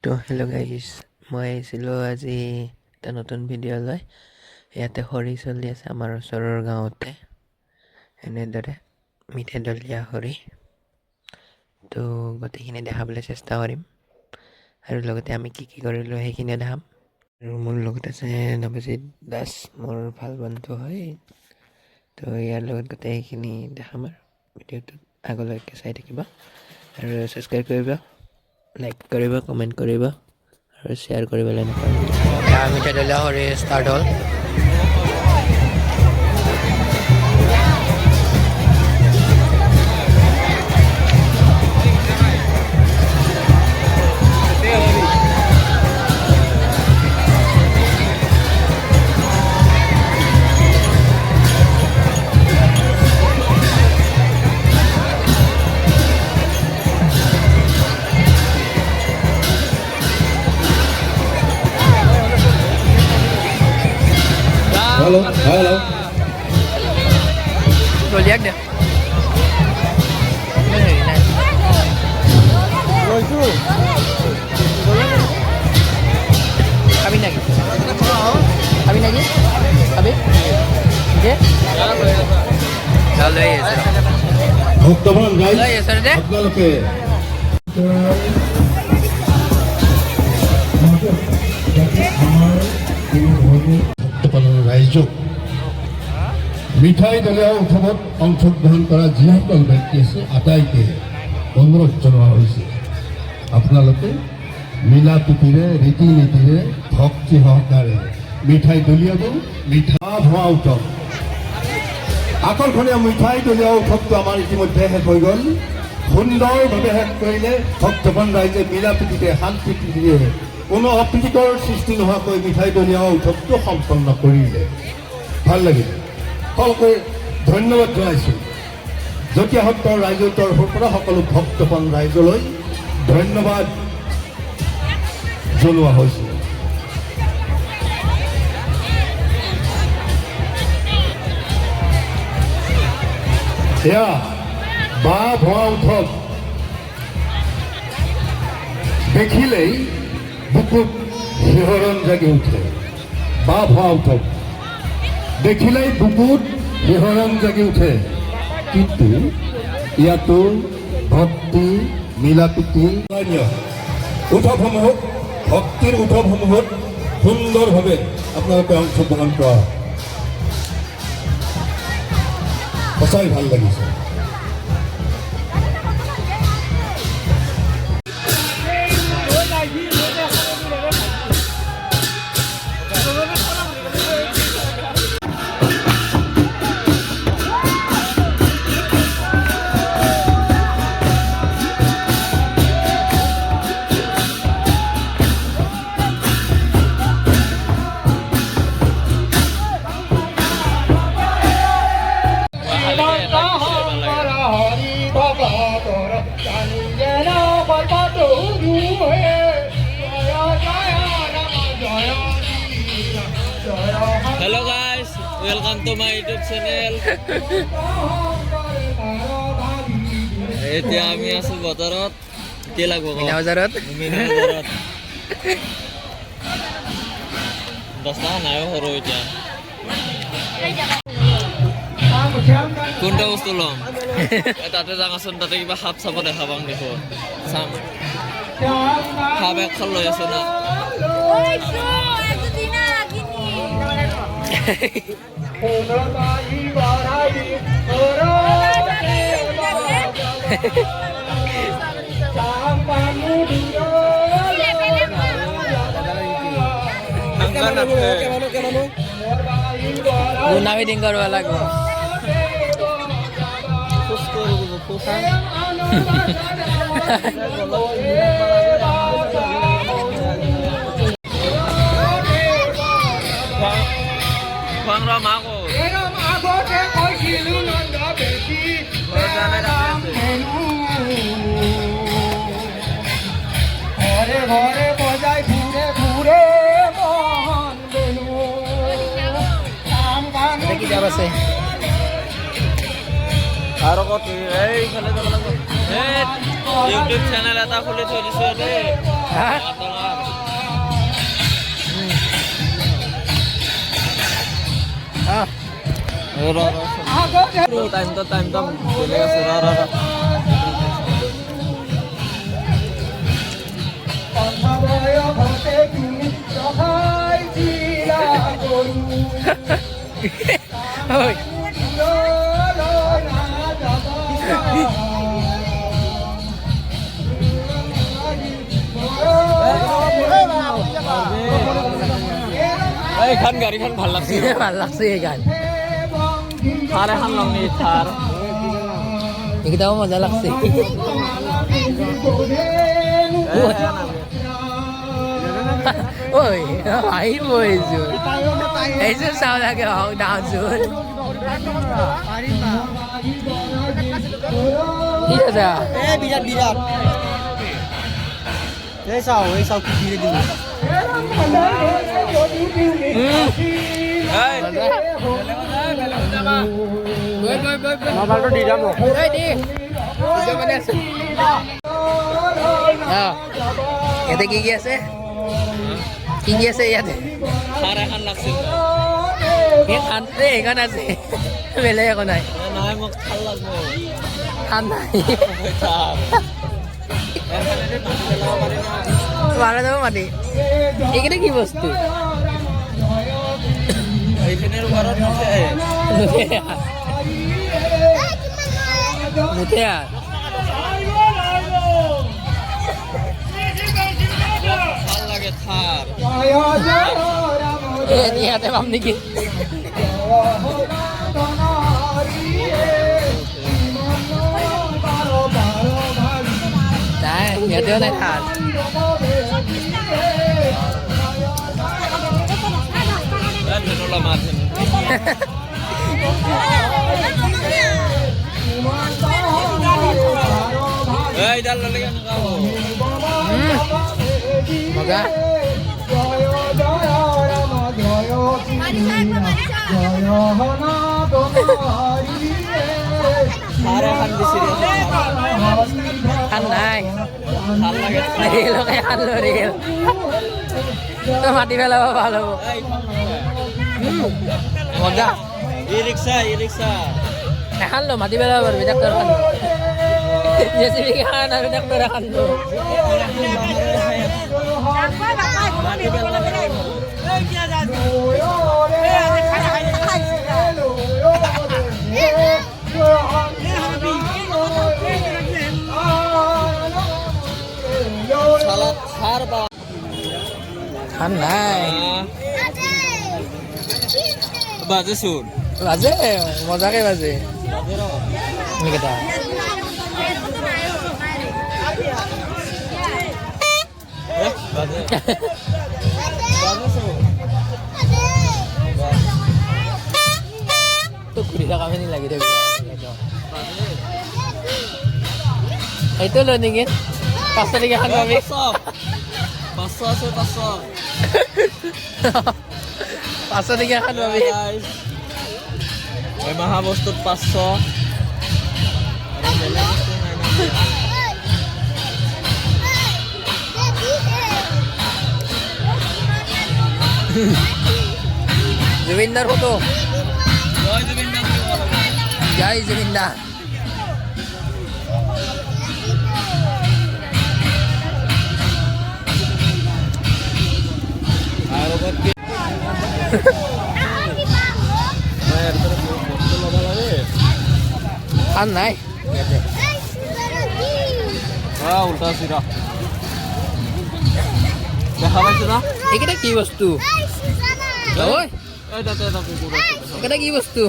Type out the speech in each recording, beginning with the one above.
তো hello' guys, মই আহিছিলোঁ আজি এটা নতুন ভিডিঅ' লৈ। ইয়াতে খৰি চলি আছে আমাৰ ওচৰৰ গাঁৱতে, এনেদৰে মিঠেদলীয়া খৰি। তো গোটেইখিনি দেখাবলৈ চেষ্টা কৰিম আৰু লগতে আমি কি কি কৰিলোঁ সেইখিনিও দেখাম। আৰু মোৰ লগত আছে নৱজিত দাস, মোৰ ভাল বন্ধু হয়। তো ইয়াৰ লগত গোটেইখিনি দেখাম আৰু ভিডিঅ'টোত আগলৈকে চাই থাকিব আৰু ছাবস্ক্ৰাইব কৰিব, লাইক কৰিব, কমেণ্ট কৰিব আৰু শ্বেয়াৰ কৰিবলৈ নাপাহৰিব। মিঠেদলীয়া খৰি ষ্টাৰ্ট হ'ল। Halo, halo. Rồi liếc nè. Rồi chú. Kabin lagi. Kabin lagi. Kabin. Oke. Lalu ya. ভক্তবান রাইজ Lalu ya sir deh. আপনাদেরকে ভক্তবান ৰাইজক মিঠাই দলীয় উৎসৱত অংশগ্ৰহণ কৰা যিসকল ব্যক্তি আছে আটাইকে অনুৰোধ জনোৱা হৈছে, আপোনালোকে মিলা প্ৰীতিৰে ৰীতি নীতিৰে ভক্তি সহকাৰে মিঠাই দলীয়টো মিঠা হোৱা উৎসৱ। আকৰ্ষণীয় মিঠাই দলীয় উৎসৱটো আমাৰ ইতিমধ্যে শেষ হৈ গ'ল। সুন্দৰভাৱে শেষ কৰিলে ভক্তবান ৰাইজে মিলা প্ৰীতিৰে শান্তি প্ৰীতিৰে কোনো অপ্ৰীতিকৰ সৃষ্টি নোহোৱাকৈ মিঠাই দলীয় উৎসৱটো সম্পন্ন কৰিলে। ভাল লাগিল, সকলোকে ধন্যবাদ জনাইছোঁ। জতীয়া সত্ৰৰ ৰাইজৰ তৰফৰ পৰা সকলো ভক্তবান ৰাইজলৈ ধন্যবাদ জনোৱা হৈছে। এয়া বাঁহ ভঙা উৎসৱ দেখিলেই বুকুত শিহৰণ জাগি উঠে। বাঁহ ভঙা উৎসৱ দেখিলেই বুকুত শিহৰণ জাগি উঠে, কিন্তু ইয়াতো ভক্তি মিলা প্ৰীতি উৎসৱসমূহত ভক্তিৰ উৎসৱসমূহত সুন্দৰভাৱে আপোনালোকে অংশগ্ৰহণ কৰা সঁচাই ভাল লাগিছে। Hello guys, welcome to my YouTube channel. এতিয়া আমি আছো বতৰত কি লাগব মিনা বজাৰত। বজাৰত 10 টাকা নাই সৰু এতিয়া কোনটা বস্তু ল'ম তাতে যাঙাচোন, তাতে কিবা সাপ চাপ দেখা পাম দেখো চাম। সাপ এখন লৈ আছো না Guna wedding કરવા લાગો. Bang Ramago. ঘরে ঘরে বজায় ঘুরে ঘুরে মন বেনু কি যাব আছে? আৰু কত এইফালে যাব লাগিব। ইউটিউব চেনেল এটা খুলি থৈ দিছো দেই। Hah? Ah, টাইম তো বেলেগ আছে অন্নময় ঘটে তুমি সহায় দিলা গরু oi. এই খান গাড়ীখন ভাল লাগছে ভাল লাগছে এই গান থাৰ এখন লম নি থাৰ এইকেইটাও মজা লাগছে ঐ আহিব এইযোৰ চাওঁ লাগে হওক ডাউনযোৰ কি আছে বিৰাট বিৰাট এই চাও কি ফিরে দিবি মোবাইলটো দি যাম ইয়াতে কি কি আছে কি কি আছে ইয়াতে থাৰ এখন লাগছিল এইখন আছে বেলেগ একো নাই নাই মোক ভাল লাগব খান নাই থাৰ মাৰা যাব মাতি এইকেইটা কি বস্তু এইখিনিৰ ওপৰত নুঠে নুঠে ভাল লাগে থাৰ ইয়াতে পাম নেকি নাই ইয়াতেও নাই থাৰ ধেনুলা মাছ এই ডাল ললে কেন খাব মজা থাৰ এখন বিচাৰি খান নাই ভাল লাগে ৰেলকে খালো ৰেল তই মাতি পেলাব ভাল হ'ব মজা ই ৰিক্সা এখন লো মাতি পেলাব পারবি ডাক্তার খান জেসিবি খান আর ডাক্তার খান শালা থার বা খান নাই বাজে শুন বাজে মজাকে বাজে এইকেইটা বাজে শুন তো ঘুরি থাকা ফেনি লাগি থাকবে এইটো লৈ নেকি 500 টাকা খান পাবি 500 আছে 500 500 টাকা খান পাবি এই মাহা বস্তুত 500 জুবিনদার ফটো জয় জুবিনদা জয় জুবিনদা আর কত কি এর তোর বস্তু লগা লাগে খান নাই উল্টা সিরা দেখা পাইছো না এইকেইটা কি বস্তু ঐ এই তাতে এটা কুকুৰ আছে এইকেইটা কি বস্তু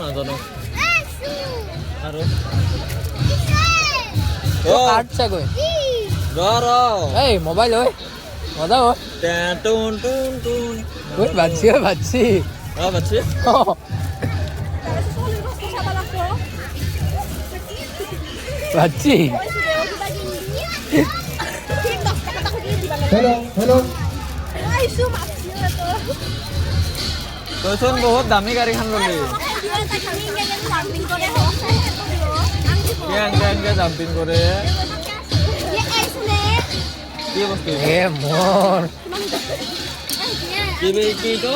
নাজানো আৰু কাৰ্ড চাগৈ ৰ এই মোবাইল ঐ মজা ঐ টুন টুন টুন ঐ বাজছি ঐ বাজছি বাচ্চি বাজছি হেল্ল' তইচোন বহুত দামী গাড়ীখন ল'লি এনকে জাম্পিং কৰে কি বস্তু এ মোৰ কি কি তো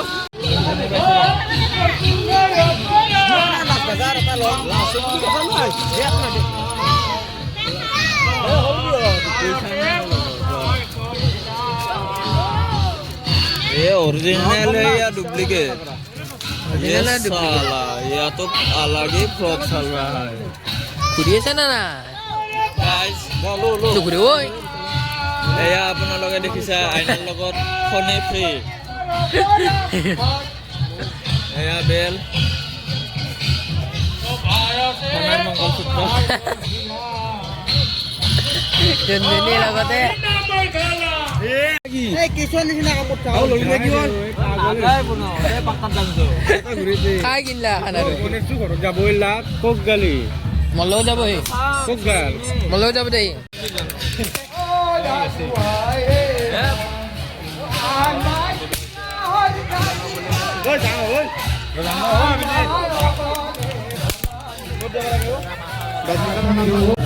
ये ओरिजिनल है या डुप्लीकेट ये साला या तो अलग ही फ्रॉड चल रहा है ঘূৰি আছে না না गाइस ঘূৰি ঐ এয়া আপোনালোকে দেখিছে আইনাৰ লগত ফোনে ফ্ৰী এয়া বেল সোণাৰ মংগলসূত্ৰ যোনজনীৰ লগতে খাই কিনলা খানাটো মলৈও যাব সি মলৈও যাব দেই Oi,